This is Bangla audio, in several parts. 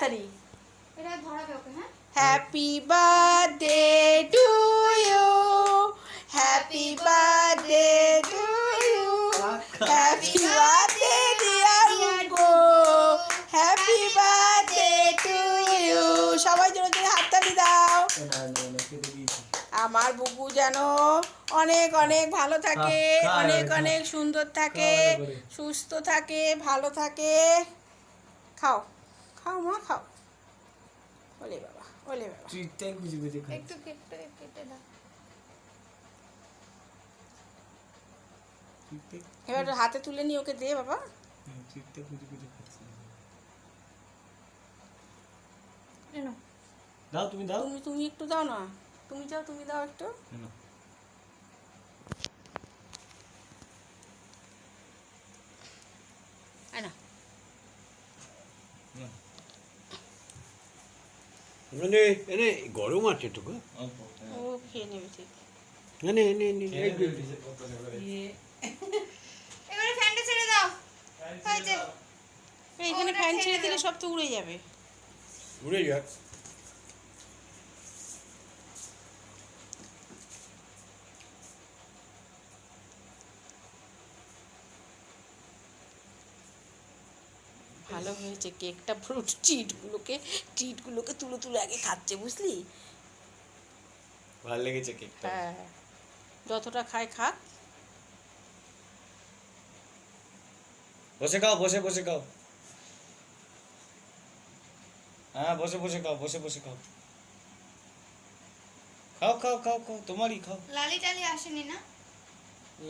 তাড়াতাড়ি। এটা ধরাবে ওকে। হ্যাঁ, happy birthday to you, happy birthday to you, happy birthday dear Bubu, happy birthday to you. সবাই জোরে জোরে হাততালি দাও। আমার বুবু যেন অনেক অনেক ভালো থাকে, অনেক অনেক সুন্দর থাকে, সুস্থ থাকে, ভালো থাকে। খাও খাও মা খাও। ওলে বাবা, ওলে বাবা। ট্রিটটাই খুঁজে খুঁজে খাই। একটু কেটে কেটে দাও। এবার হাতে তুলে নিয়ে ওকে দে বাবা। ট্রিটটা খুঁজে খুঁজে খাচ্ছি। এনো দাও, তুমি দাও। তুমি একটু দাও না। তুমি যাও, তুমি দাও একটু। আয় না। এনে এনে গরম আছে তো গো। ও খেয়ে নেবে ঠিক। এনে এনে এনে এবারে ফ্যানটা ছেড়ে দাও। হয়েছে। এইখানে ফ্যান ছেড়ে দিলে সব তো উড়ে যাবে। উড়ে যাক। ভালো হয়েছে কেকটা, পুরো চিটগুলোকে তুলে তুলে আগে খাচ্ছে, বুঝলি? ভালো লেগেছে কেকটা। হ্যাঁ, যতটা খায় খাক। বসে খাও, বসে বসে খাও। হ্যাঁ, বসে বসে খাও, বসে বসে খাও। খাও খাও খাও খাও, তোমারই খাও। লালি টালি আসেনি না?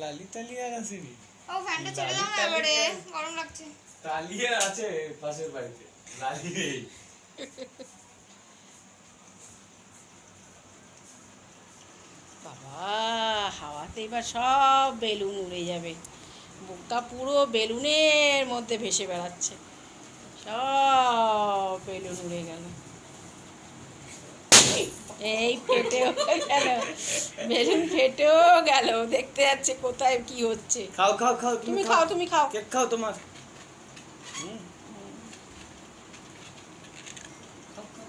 লালি টালি আর আসেনি। ও ফ্যানটা ছেড়ে দাও না এবারে, গরম লাগছে। টালিয়া আছে পাশের বাড়িতে, লালি নেই। বাবা, হাওয়াতে এবার সব বেলুন উড়ে যাবে। বুকটা পুরো বেলুনের মধ্যে ভেসে বেড়াচ্ছে, সব বেলুন উড়ে গেল। এই ফেটেও গেল, বেলুন ফেটেও গেল। দেখতে যাচ্ছে কোথায় কি হচ্ছে। খাও খাও খাও, তুমি খাও, তুমি খাও। কেক খাও তোমার।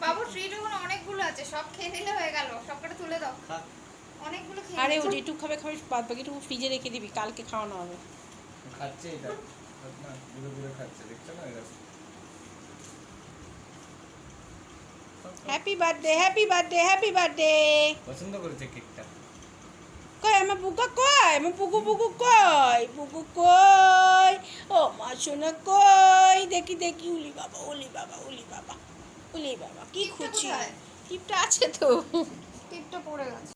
বাবু ট্রিট ওখানে অনেকগুলো আছে, সব খেয়ে নিলে হয়ে গেল। সবকটা তুলে দাও। খা। অনেকগুলো খেয়ে আরে ও নিয়েছো। যেটুকু খাবে খাবে, বাদ বাকিটুকু ফ্রিজে রেখে দিবি, কালকে খাওয়ানো হবে। খাচ্ছে এটা না, দূরে দূরে খাচ্ছে, দেখছো না? এরকম happy birthday, happy birthday, happy birthday. পছন্দ করেছে কেকটা। কই আমার বুকা কই? আমার বুকু বুকু কই? বুকু কই? ও মা সোনা কই? দেখি দেখি। উলি বাবা, উলি বাবা, উলি বাবা, উলি বাবা। কি টিপটা খুশি। কোথায়? টিপটা আছে তো। টিপটা পড়ে গেছে।